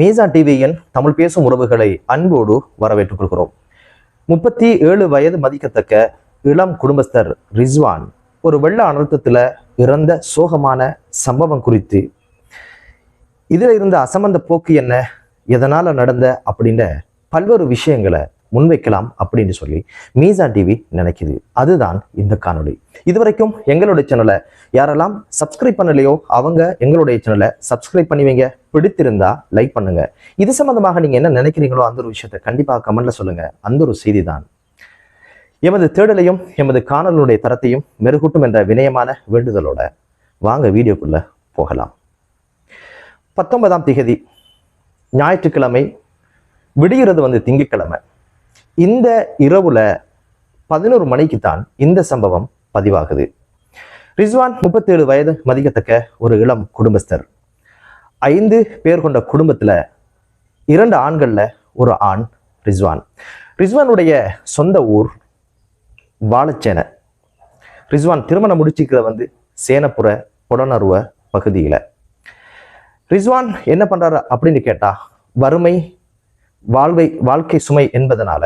மீசான் டிவியின் தமிழ் பேசும் உறவுகளை அன்போடு வரவேற்றுக் கொள்கிறோம். 37 வயது மதிக்கத்தக்க இளம் குடும்பஸ்தர் ரிஸ்வான் ஒரு வெள்ள அனர்த்தத்துல இறந்த சோகமான சம்பவம் குறித்து, இதுல இருந்த அசம்பந்த போக்கு என்ன, எதனால நடந்த அப்படின்ற பல்வேறு விஷயங்களை முன்வைக்கலாம் அப்படின்னு சொல்லி மீசான் டிவி நினைக்குது. அதுதான் இந்த காணொளி. இதுவரைக்கும் எங்களுடைய சேனலை யாரெல்லாம் சப்ஸ்கிரைப் பண்ணலையோ அவங்க எங்களுடைய சேனலை சப்ஸ்கிரைப் பண்ணி வைங்க. பிடித்திருந்தா லைக் பண்ணுங்க. இது சம்பந்தமாக நீங்க என்ன நினைக்கிறீங்களோ அந்த ஒரு விஷயத்தை கண்டிப்பாக கமெண்ட்ல சொல்லுங்க. அந்த ஒரு செய்தி தான் எமது தேடலையும் எமது காணொலியுடைய தரத்தையும் மெருகூட்டும் என்ற வினயமான வேண்டுதலோட வாங்க வீடியோக்குள்ள போகலாம். 19ஆம் தேதி ஞாயிற்றுக்கிழமை, விடுகிறது திங்கட்கிழமை. இந்த இரவுல 11 மணிக்கு தான் இந்த சம்பவம் பதிவாகுது. ரிஸ்வான் 37 வயது மதிக்கத்தக்க ஒரு இளம் குடும்பஸ்தர். 5 பேர் கொண்ட குடும்பத்துல 2 ஆண்கள்ல ஒரு ஆண் ரிஸ்வான். ரிஸ்வானுடைய சொந்த ஊர் வாழச்சேனை. ரிஸ்வான் திருமணம் முடிச்சுக்கிற சேனப்புற புலனருவ பகுதியில. ரிஸ்வான் என்ன பண்றாரு அப்படின்னு கேட்டா, வறுமை வாழ்க்கை சுமை என்பதனால,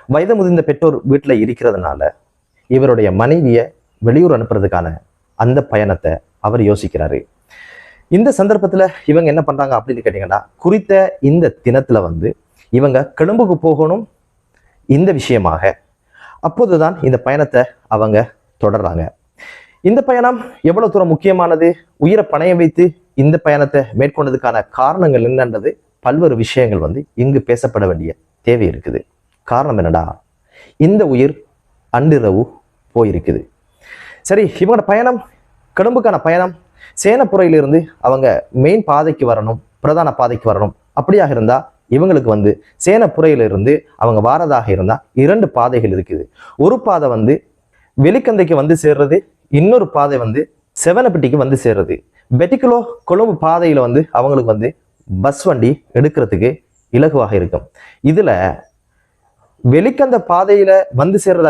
வயது முதிர்ந்த பெற்றோர் வீட்டில் இருக்கிறதுனால இவருடைய மனைவியை வெளியூர் அனுப்புறதுக்கான அந்த பயணத்தை அவர் யோசிக்கிறாரு. இந்த சந்தர்ப்பத்துல இவங்க என்ன பண்றாங்க அப்படின்னு கேட்டீங்கன்னா, குறித்த இந்த தினத்துல இவங்க கொழும்புக்கு போகணும் இந்த விஷயமாக. அப்போதுதான் இந்த பயணத்தை அவங்க தொடர்றாங்க. இந்த பயணம் எவ்வளவு தூரம் முக்கியமானது, உயிரை பணைய வைத்து இந்த பயணத்தை மேற்கொண்டதுக்கான காரணங்கள் என்னன்றது பல்வேறு விஷயங்கள் இங்கு பேசப்பட வேண்டிய தேவை இருக்குது. காரணம் என்னடா, இந்த உயிர் அன்றிரவு போயிருக்குது. சரி, இவங்களோட பயணம், கொழும்புக்கான பயணம் சேனப்புறையிலிருந்து அவங்க மெயின் பாதைக்கு வரணும், பிரதான பாதைக்கு வரணும். அப்படியாக இருந்தா இவங்களுக்கு சேனப்புறையிலிருந்து அவங்க வாரதாக இருந்தா 2 பாதைகள் இருக்குது. ஒரு பாதை வெளிக்கந்தைக்கு சேர்றது, இன்னொரு பாதை செவனப்பட்டிக்கு சேர்றது. பெட்டிக்குலோ கொழும்பு பாதையில அவங்களுக்கு பஸ் வண்டி எடுக்கிறதுக்கு இலகுவாக இருக்கும். இதுல வெளிக்கந்த பாதையில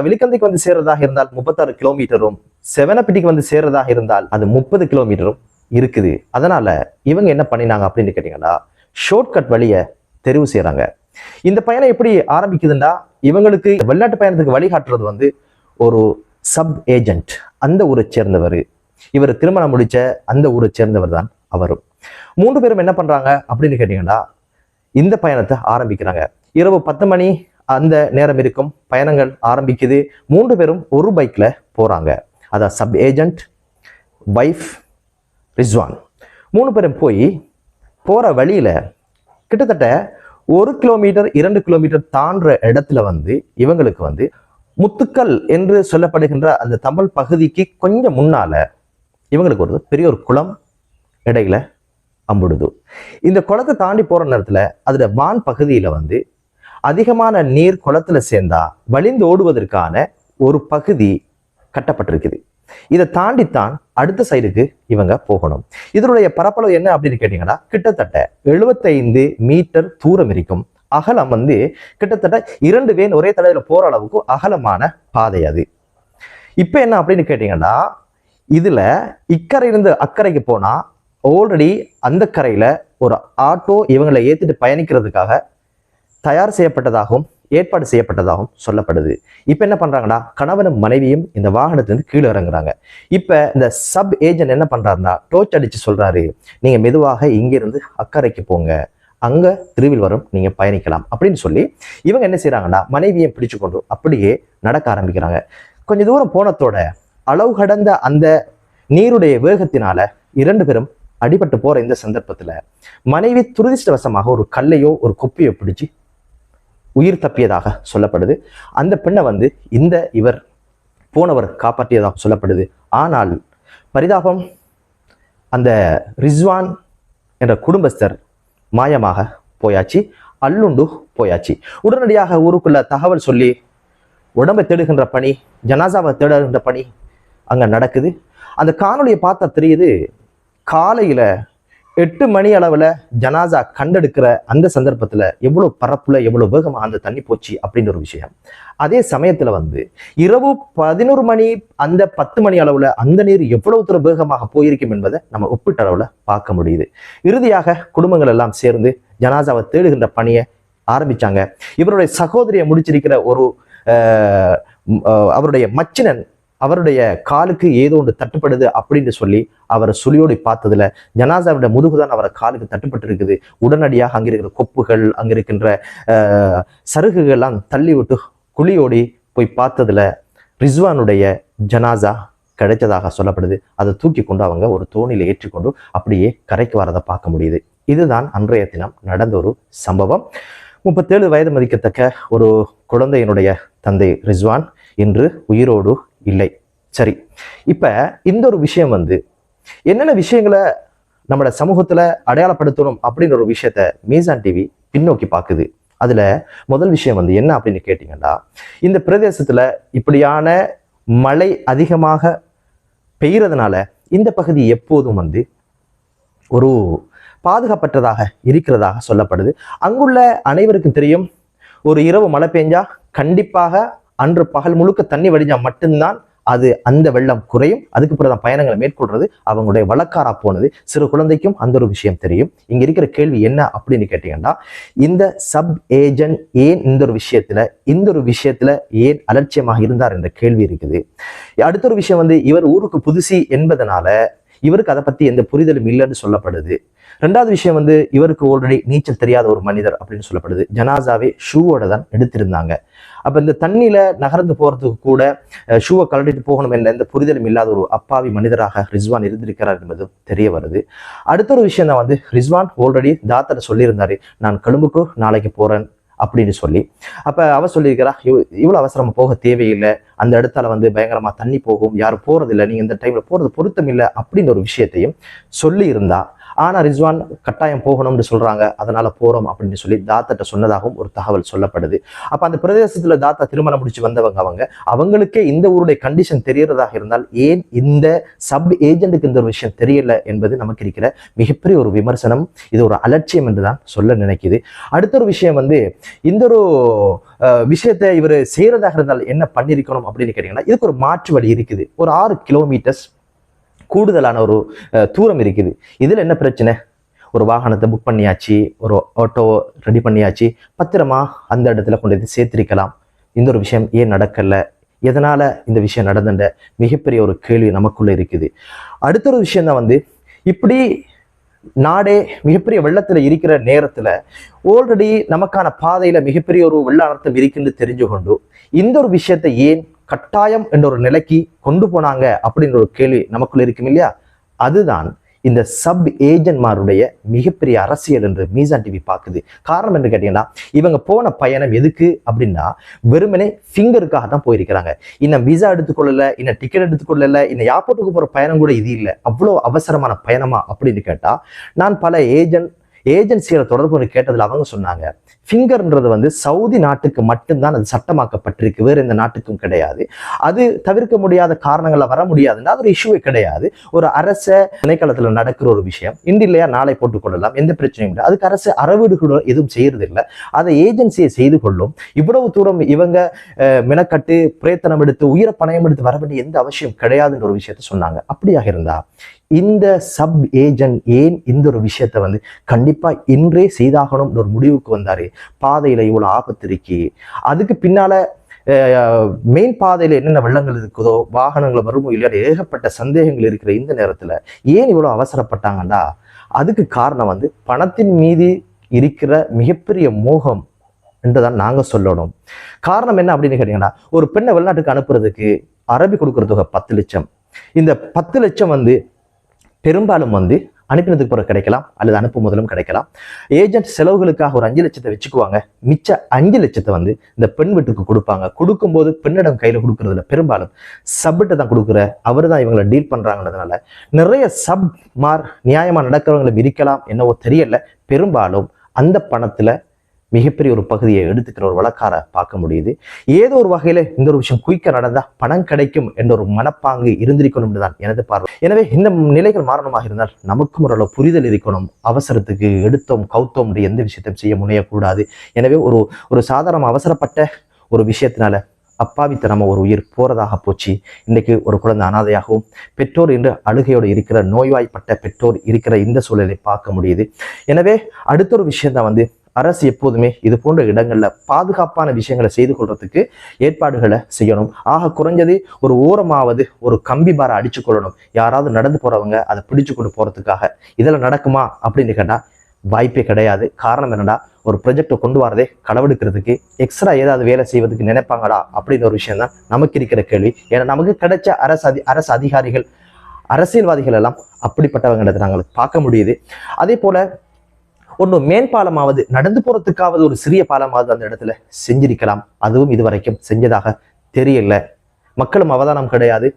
வெளிக்கந்தைக்கு சேர்றதாக இருந்தால் 36 கிலோமீட்டரும், செவனப்பட்டிக்கு சேர்றதாக இருந்தால் அது 30 கிலோமீட்டரும் இருக்குது. அதனால இவங்க என்ன பண்ணினாங்க அப்படின்னு கேட்டீங்கன்னா, ஷார்ட்கட் வழியை தெரிவு செய்யறாங்க. இந்த பயணம் எப்படி ஆரம்பிக்குதுன்னா, இவங்களுக்கு வெளிநாட்டு பயணத்துக்கு வழிகாட்டுறது ஒரு சப் ஏஜென்ட், அந்த ஊரை சேர்ந்தவர். இவர் திருமணம் முடிச்ச அந்த ஊரை சேர்ந்தவர் தான் அவரும். 3 பேரும் என்ன பண்றாங்க அப்படின்னு கேட்டீங்கன்னா, இந்த பயணத்தை ஆரம்பிக்கிறாங்க. இரவு 10 மணி அந்த நேரம் இருக்கும், பயணங்கள் ஆரம்பிக்குது. 3 பேரும் ஒரு பைக்ல போறாங்க. அதான் சப் ஏஜென்ட், வைஃப், ரிஸ்வான். 3 பேரும் போற வழியில கிட்டத்தட்ட 1 கிலோமீட்டர் 2 கிலோமீட்டர் தாண்டுற இடத்துல இவங்களுக்கு முத்துக்கல் என்று சொல்லப்படுகின்ற அந்த தமிழ் பகுதிக்கு கொஞ்சம் முன்னால இவங்களுக்கு ஒரு பெரிய ஒரு குளம் இடையில அம்புடுது. இந்த குளத்தை தாண்டி போற நேரத்துல அதுல வான் பகுதியில அதிகமான நீர் குளத்துல சேர்ந்தா வழிந்து ஓடுவதற்கான ஒரு பகுதி கட்டப்பட்டிருக்குது. இதை தாண்டித்தான் அடுத்த சைடுக்கு இவங்க போகணும். இதனுடைய பரப்பளவு என்ன அப்படின்னு கேட்டீங்கன்னா, கிட்டத்தட்ட 75 மீட்டர் தூரம் இருக்கும். அகலம் கிட்டத்தட்ட 2 வேன் ஒரே தடவையில போற அளவுக்கு அகலமான பாதை அது. இப்ப என்ன அப்படின்னு கேட்டீங்கன்னா, இதுல இக்கரையிலிருந்து அக்கறைக்கு போனா ஆல்ரெடி அந்த கரையில ஒரு ஆட்டோ இவங்களை ஏத்திட்டு பயணிக்கிறதுக்காக தயார் செய்யப்பட்டதாகவும் ஏற்பாடு செய்யப்பட்டதாகவும் சொல்லப்படுது. இப்ப என்ன பண்றாங்கன்னா, கணவனும் மனைவியும் இந்த வாகனத்திலிருந்து கீழே இறங்குறாங்க. இப்ப இந்த சப் ஏஜென்ட் என்ன பண்றாருன்னா, டோர்ச் அடிச்சு சொல்றாரு, நீங்க மெதுவாக இங்கிருந்து அக்கறைக்கு போங்க, அங்க திருவில் வரும், நீங்க பயணிக்கலாம் அப்படின்னு சொல்லி இவங்க என்ன செய்யறாங்கன்னா, மனைவியை பிடிச்சு கொண்டு அப்படியே நடக்க ஆரம்பிக்கிறாங்க. கொஞ்ச தூரம் போனதோட அளவு கடந்த அந்த நீருடைய வேகத்தினால 2 பேரும் அடிபட்டு போற இந்த சந்தர்ப்பத்துல மனைவி துரதிர்ஷ்டவசமாக ஒரு கல்லையோ ஒரு கொப்பையோ பிடிச்சு உயிர் தப்பியதாக சொல்லப்படுது. அந்த பெண்ணை இவர் போனவர் காப்பாற்றியதாக சொல்லப்படுது. ஆனால் பரிதாபம், அந்த ரிஸ்வான் என்ற குடும்பஸ்தர் மாயமாக போயாச்சு, அல்லுண்டு போயாச்சு. உடனடியாக ஊருக்குள்ள தகவல் சொல்லி உடம்பை தேடுகின்ற பணி, ஜனாசாவை தேடுகின்ற பணி அங்க நடக்குது. அந்த காணொலியை பார்த்தா தெரியுது, காலையில 8 மணி அளவுல ஜனாசா கண்டெடுக்கிற அந்த சந்தர்ப்பத்துல எவ்வளவு பரப்புல எவ்வளவு வேகமா அந்த தண்ணி போச்சு அப்படின்ற ஒரு விஷயம். அதே சமயத்துல இரவு 11 மணி அந்த 10 மணி அளவுல அந்த நீர் எவ்வளவு தூரம் வேகமாக போயிருக்கும் என்பதை நம்ம ஒப்பிட்ட அளவுல பார்க்க முடியுது. இறுதியாக குடும்பங்கள் எல்லாம் சேர்ந்து ஜனாசாவை தேடுகின்ற பணியை ஆரம்பிச்சாங்க. இவருடைய சகோதரியை முடிச்சிருக்கிற ஒரு அவருடைய மச்சினன் அவருடைய காலுக்கு ஏதோ ஒன்று தட்டுப்படுது அப்படின்னு சொல்லி அவரை சுழியோடி பார்த்ததுல ஜனாசாவுடைய முதுகுதான் அவரை காலுக்கு தட்டுப்பட்டு இருக்குது. உடனடியாக அங்கிருக்கிற கொப்புகள் அங்கிருக்கின்ற சருகுகள் எல்லாம் தள்ளி விட்டு குழியோடி போய் பார்த்ததுல ரிஸ்வானுடைய ஜனாசா கிடைச்சதாக சொல்லப்படுது. அதை தூக்கி கொண்டு அவங்க ஒரு தோணியில ஏற்றிக்கொண்டு அப்படியே கரைக்கு வரதை பார்க்க முடியுது. இதுதான் அன்றைய தினம் நடந்த ஒரு சம்பவம். 37 வயது மதிக்கத்தக்க ஒரு குழந்தையினுடைய தந்தை ரிஸ்வான் இன்று உயிரோடு இல்லை. சரி, இப்ப இந்த ஒரு விஷயம் என்னென்ன விஷயங்களை நம்மளோட சமூகத்துல அடையாளப்படுத்தணும் அப்படின்ற ஒரு விஷயத்த மீசான் டிவி பின்னோக்கி பார்க்குது. அதுல முதல் விஷயம் என்ன அப்படின்னு கேட்டீங்கன்னா, இந்த பிரதேசத்துல இப்படியான மழை அதிகமாக பெய்யறதுனால இந்த பகுதி எப்போதும் ஒரு பாதுகாப்பற்றதாக இருக்கிறதாக சொல்லப்படுது. அங்குள்ள அனைவருக்கும் தெரியும், ஒரு இரவு மழை பெஞ்சா கண்டிப்பாக அன்று பகல் முழுக்க தண்ணி வடிஞ்சா மட்டும்தான் அது அந்த வெள்ளம் குறையும். அதுக்கு பிறகு பயணங்களை மேற்கொள்றது அவங்களுடைய வழக்காரா போனது. சிறு குழந்தைக்கும் அந்த ஒரு விஷயம் தெரியும். இங்க இருக்கிற கேள்வி என்ன அப்படின்னு கேட்டீங்கன்னா, இந்த சப் ஏஜென்ட் ஏன் இந்த ஒரு விஷயத்துல ஏன் அலட்சியமாக இருந்தார் என்ற கேள்வி இருக்குது. அடுத்த ஒரு விஷயம் இவர் ஊருக்கு புதுசி என்பதனால இவருக்கு அதை பத்தி எந்த புரிதலும் இல்லைன்னு சொல்லப்படுது. ரெண்டாவது விஷயம் இவருக்கு ஆல்ரெடி நீச்சல் தெரியாத ஒரு மனிதர் அப்படின்னு சொல்லப்படுது. ஜனாசாவே ஷூவோட தான் எடுத்திருந்தாங்க. அப்ப இந்த தண்ணியில நகர்ந்து போறதுக்கு கூட ஷூவை கழட்டிட்டு போகணும் என்ற எந்த புரிதலும் இல்லாத ஒரு அப்பாவி மனிதராக ரிஸ்வான் இருந்திருக்கிறார் என்பதும் தெரிய வருது. அடுத்த ஒரு விஷயம் தான் ரிஸ்வான் ஆல்ரெடி தாத்தரை சொல்லியிருந்தாரு, நான் கொழும்புக்கு நாளைக்கு போறேன் அப்படின்னு சொல்லி. அப்ப அவ சொல்லியிருக்கிறா, இவ்வளவு அவசரமா போக தேவையில்லை, அந்த இடத்துல பயங்கரமா தண்ணி போகும், யாரும் போறதில்லை, நீங்க இந்த டைம்ல போறது பொருத்தம் இல்லை அப்படின்ற ஒரு விஷயத்தையும் சொல்லி இருந்தா. ஆனா ரிஸ்வான் கட்டாயம் போகணும்னு சொல்றாங்க, அதனால போறோம் அப்படின்னு சொல்லி தாத்தாட்ட சொன்னதாகவும் ஒரு தகவல் சொல்லப்படுது. அப்ப அந்த பிரதேசத்துல தாத்தா திருமணம் முடிச்சு வந்தவங்க அவங்களுக்கே இந்த ஊருடைய கண்டிஷன் தெரியறதாக இருந்தால் ஏன் இந்த சப் ஏஜென்ட்டுக்கு இந்த ஒரு விஷயம் தெரியல என்பது நமக்கு இருக்கிற மிகப்பெரிய ஒரு விமர்சனம். இது ஒரு அலட்சியம் என்றுதான் சொல்ல நினைக்குது. அடுத்த ஒரு விஷயம் இந்த ஒரு விஷயத்தை இவர் செய்யறதாக இருந்தால் என்ன பண்ணிருக்கணும் அப்படின்னு கேட்டீங்கன்னா, இதுக்கு ஒரு மாற்று வழி இருக்குது. ஒரு 6 கிலோமீட்டர்ஸ் கூடுதலான ஒரு தூரம் இருக்குது. இதுல என்ன பிரச்சனை, ஒரு வாகனத்தை புக் பண்ணியாச்சு, ஒரு ஆட்டோ ரெடி பண்ணியாச்சு, பத்திரமா அந்த இடத்துல கொண்டு சேர்த்திருக்கலாம். இந்த ஒரு விஷயம் ஏன் நடக்கல, எதனால இந்த விஷயம் நடந்துட்ட மிகப்பெரிய ஒரு கேள்வி நமக்குள்ள இருக்குது. அடுத்த ஒரு விஷயம் தான் இப்படி நாடே மிகப்பெரிய வெள்ளத்துல இருக்கிற நேரத்துல ஆல்ரெடி நமக்கான பாதையில மிகப்பெரிய ஒரு வெள்ள அனர்த்தம் இருக்குன்னு தெரிஞ்சு கொண்டு இந்த ஒரு விஷயத்தை ஏன் கட்டாயம் என்ற ஒரு நிலைக்கு கொண்டு போனாங்க அப்படின்ற ஒரு கேள்வி நமக்குள்ள இருக்கும் இல்லையா? அதுதான் இந்த சப் ஏஜென்ட்மாருடைய மிகப்பெரிய அரசியல் என்று மீசான் டிவி பார்க்குது. காரணம் என்று கேட்டீங்கன்னா, இவங்க போன பயணம் எதுக்கு அப்படின்னா வெறுமனே ஃபிங்கருக்காக தான் போயிருக்கிறாங்க. இன்னும் விசா எடுத்துக்கொள்ளல, இன்னும் டிக்கெட் எடுத்துக்கொள்ளல, இன்னும் ஏர்போர்ட்டுக்கு போற பயணம் கூட இது இல்லை. அவ்வளோ அவசரமான பயணமா அப்படின்னு கேட்டா, நான் பல ஏஜென்சிகளை தொடர்பு கேட்டதுல அவங்க சொன்னாங்க, ஃபிங்கர்ன்றது சவுதி நாட்டுக்கு மட்டும்தான் அது சட்டமாக்கப்பட்டிருக்கு, வேற எந்த நாட்டுக்கும் கிடையாது. அது தவிர்க்க முடியாத காரணங்களை வர முடியாதுன்னா அது ஒரு இஷ்யூவே கிடையாது. ஒரு அரச திணைக்களத்துல நடக்கிற ஒரு விஷயம் இன்று இல்லையா நாளை போட்டுக்கொள்ளலாம், எந்த பிரச்சனையும் இல்லை. அதுக்கு அரசு அறவீடுகளோ எதுவும் செய்யறது இல்லை, அதை ஏஜென்சியை செய்து கொள்ளும். இவ்வளவு தூரம் இவங்க மெனக்கட்டு பிரயத்தனம் எடுத்து உயிரை பணயம் எடுத்து வர வேண்டிய எந்த அவசியம் கிடையாதுன்ற ஒரு விஷயத்த சொன்னாங்க. அப்படியாக இருந்தா இந்த சப் ஏஜென்ட் ஏன் இந்த ஒரு விஷயத்த கண்டிப்பா இன்றே செய்தாகணும் ஒரு முடிவுக்கு வந்தாரு? பாதையில இவ்வளவு ஆபத்து இருக்கு, அதுக்கு பின்னால மெயின் பாதையில என்னென்ன வெள்ளங்கள் இருக்குதோ, வாகனங்கள் வருமோ இல்லையா, ஏகப்பட்ட சந்தேகங்கள் இருக்கிற இந்த நேரத்துல ஏன் இவ்வளவு அவசரப்பட்டாங்கன்னா, அதுக்கு காரணம் பணத்தின் மீது இருக்கிற மிகப்பெரிய மோகம் என்றுதான் நாங்க சொல்லணும். காரணம் என்ன அப்படின்னு கேட்டீங்கன்னா, ஒரு பெண்ணை வெளிநாட்டுக்கு அனுப்புறதுக்கு அரபி கொடுக்குற தொகை 10 லட்சம். இந்த 10 லட்சம் பெரும்பாலும் அனுப்பினதுக்கு பிறகு கிடைக்கலாம், அல்லது அனுப்பும் முதலும் கிடைக்கலாம். ஏஜென்ட் செலவுகளுக்காக ஒரு 5 லட்சத்தை வச்சுக்குவாங்க, மிச்ச 5 லட்சத்தை இந்த பெண் வீட்டுக்கு கொடுப்பாங்க. கொடுக்கும்போது பெண்ணிடம் கையில கொடுக்கறதுல பெரும்பாலும் சப்கிட்ட தான் கொடுக்குற, அவர் தான் இவங்களை டீல் பண்றாங்கன்றதுனால நிறைய சப் நியாயமா நடக்கிறவங்களும் இருக்கலாம், என்னவோ தெரியல. பெரும்பாலும் அந்த பணத்துல மிகப்பெரிய ஒரு பகுதியை எடுத்துக்கிற ஒரு வழக்கார பார்க்க முடியுது. ஏதோ ஒரு வகையில இந்த ஒரு விஷயம் குயிக்க நடந்தா பணம் கிடைக்கும் என்ற ஒரு மனப்பாங்கு இருந்திருக்கணும் என்றுதான் எனது பார்வை. எனவே இந்த நிலைகள் மாறணுமாக இருந்தால் நமக்கும் ஓரளவு புரிதல் இருக்கணும். அவசரத்துக்கு எடுத்தோம் கவுத்தோம் எந்த விஷயத்தையும் செய்ய முனையக்கூடாது. எனவே ஒரு சாதாரண அவசரப்பட்ட ஒரு விஷயத்தினால அப்பாவித்தனமா ஒரு உயிர் போறதாக போச்சு. இன்னைக்கு ஒரு குழந்தை அனாதையாகவும் பெற்றோர் என்று அழுகையோடு இருக்கிற நோய்வாய்ப்பட்ட பெற்றோர் இருக்கிற இந்த சூழலை பார்க்க முடியுது. எனவே அடுத்த ஒரு விஷயம் தான் அரசு எப்போதுமே இது போன்ற இடங்கள்ல பாதுகாப்பான விஷயங்களை செய்து கொள்றதுக்கு ஏற்பாடுகளை செய்யணும். ஆக குறைஞ்சது ஒரு ஓரமாவது ஒரு கம்பி பாரை அடிச்சு கொள்ளணும். யாராவது நடந்து போறவங்க அதை பிடிச்சு கொண்டு போறதுக்காக. இதெல்லாம் நடக்குமா அப்படின்னு கேட்டா வாய்ப்பே கிடையாது. காரணம் என்னடா, ஒரு ப்ரொஜெக்டை கொண்டு வரதே களவெடுக்கிறதுக்கு, எக்ஸ்ட்ரா ஏதாவது வேலை செய்வதற்கு நினைப்பாங்களா அப்படின்னு ஒரு விஷயம் தான் நமக்கு இருக்கிற கேள்வி. ஏன்னா நமக்கு கிடைச்ச அரசு அதிகாரிகள் அரசியல்வாதிகள் எல்லாம் அப்படிப்பட்டவங்க நாங்களுக்கு பார்க்க முடியுது. அதே போல ஒன்று மேம்பாலமாவது நடந்து போறதுக்காவது ஒரு சிறிய பாலமாவது அந்த இடத்துல செஞ்சிருக்கலாம். அதுவும் இதுவரைக்கும் செஞ்சதாக தெரியல. மக்களும் அவதானம் கிடையாது.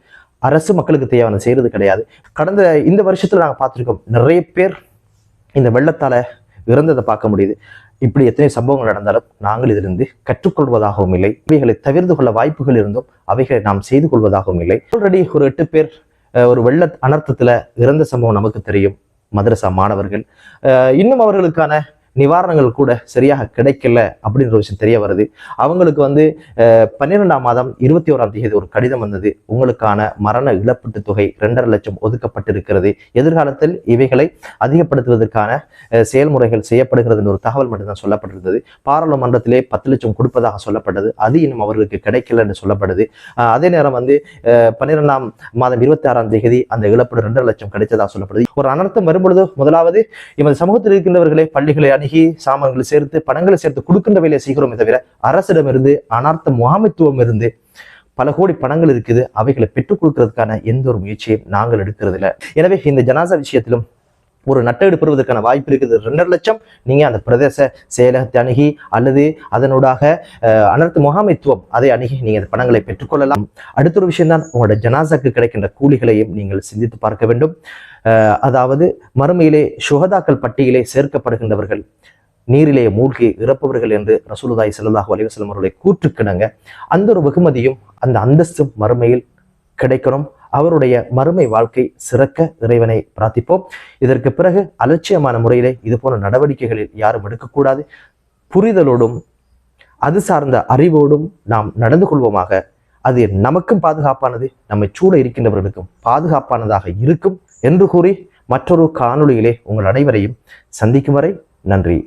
அரசு மக்களுக்கு தேவையான செய்யறது கிடையாது. கடந்த இந்த வருஷத்துல நாங்கள் பார்த்துருக்கோம், நிறைய பேர் இந்த வெள்ளத்தால இறந்ததை பார்க்க முடியுது. இப்படி எத்தனை சம்பவங்கள் நடந்தாலும் நாங்கள் இதிலிருந்து கற்றுக்கொள்வதாகவும் இல்லை. இவைகளை தவிர்த்து கொள்ள வாய்ப்புகள் இருந்தும் அவைகளை நாம் செய்து கொள்வதாகவும் இல்லை. ஆல்ரெடி ஒரு 8 பேர் ஒரு வெள்ள அனர்த்தத்துல இறந்த சம்பவம் நமக்கு தெரியும். மதரசா மாணவர்கள் இன்னும் அவர்களுக்கான நிவாரணங்கள் கூட சரியாக கிடைக்கல அப்படின்ற விஷயம் தெரிய வருது. அவங்களுக்கு 12ஆம் மாதம் 21ஆம் தேதி ஒரு கடிதம் வந்தது. உங்களுக்கான மரண இழப்பீட்டு தொகை 2.5 லட்சம் ஒதுக்கப்பட்டிருக்கிறது. எதிர்காலத்தில் இவைகளை அதிகப்படுத்துவதற்கான செயல்முறைகள் செய்யப்படுகிறது என்ற ஒரு தகவல் மட்டும்தான் சொல்லப்பட்டிருந்தது. பாராளுமன்றத்திலே 10 லட்சம் கொடுப்பதாக சொல்லப்பட்டது. அது இன்னும் அவர்களுக்கு கிடைக்கல என்று சொல்லப்படுது. அதே நேரம் 12ஆம் மாதம் 26ஆம் தேதி அந்த இழப்பீடு 2.5 லட்சம் கிடைத்ததாக சொல்லப்படுது. ஒரு அனர்த்தம் வரும்பொழுது முதலாவது எமது சமூகத்தில் இருக்கின்றவர்களை பள்ளிகளை அணுகி சாமான்களை சேர்த்து பணங்களை சேர்த்து கொடுக்கின்ற வேலையை செய்கிறோமே தவிர அரசிடமிருந்து அனார்த்த முகாமைத்துவம் இருந்து பல கோடி பணங்கள் இருக்குது, அவைகளை பெற்றுக் கொடுக்கிறதுக்கான எந்த ஒரு முயற்சியும் நாங்கள் எடுக்கிறது இல்லை. எனவே இந்த ஜனாசா விஷயத்திலும் ஒரு நட்டஈடு பெறுவதற்கான வாய்ப்பு இருக்குது. 2.5 லட்சம் நீங்க அந்த பிரதேச செயலகத்தை அணுகி அல்லது அதனூடாக அனர்த்த முகாமைத்துவம் அதை அணுகி நீங்க அந்த பணங்களை பெற்றுக்கொள்ளலாம். அடுத்த ஒரு விஷயம் தான், உங்களோட ஜனாசாக்கு கிடைக்கின்ற கூலிகளையும் நீங்கள் சிந்தித்து பார்க்க வேண்டும். அதாவது மறுமையிலே சுஹதாக்கள் பட்டியலே சேர்க்கப்படுகின்றவர்கள் நீரிலே மூழ்கி இறப்பவர்கள் என்று ரசூலுல்லாஹி ஸல்லல்லாஹு அலைஹி வஸல்லம் அவருடைய கூற்றுக்கிணங்க அந்த ஒரு வெகுமதியும் அந்த அந்தஸ்தும் மறுமையில் கிடைக்கணும். அவருடைய மறுமை வாழ்க்கை சிறக்க இறைவனை பிரார்த்திப்போம். இதற்கு பிறகு அலட்சியமான முறையிலே இது போன்ற நடவடிக்கைகளில் யாரும் எடுக்கக்கூடாது. புரிதலோடும் அது சார்ந்த அறிவோடும் நாம் நடந்து கொள்வோமாக. அது நமக்கும் பாதுகாப்பானது, நம்மை சூழ இருக்கின்றவர்களுக்கும் பாதுகாப்பானதாக இருக்கும் என்று கூறி மற்றொரு காணொளியிலே உங்கள் அனைவரையும் சந்திக்கும் வரை நன்றி.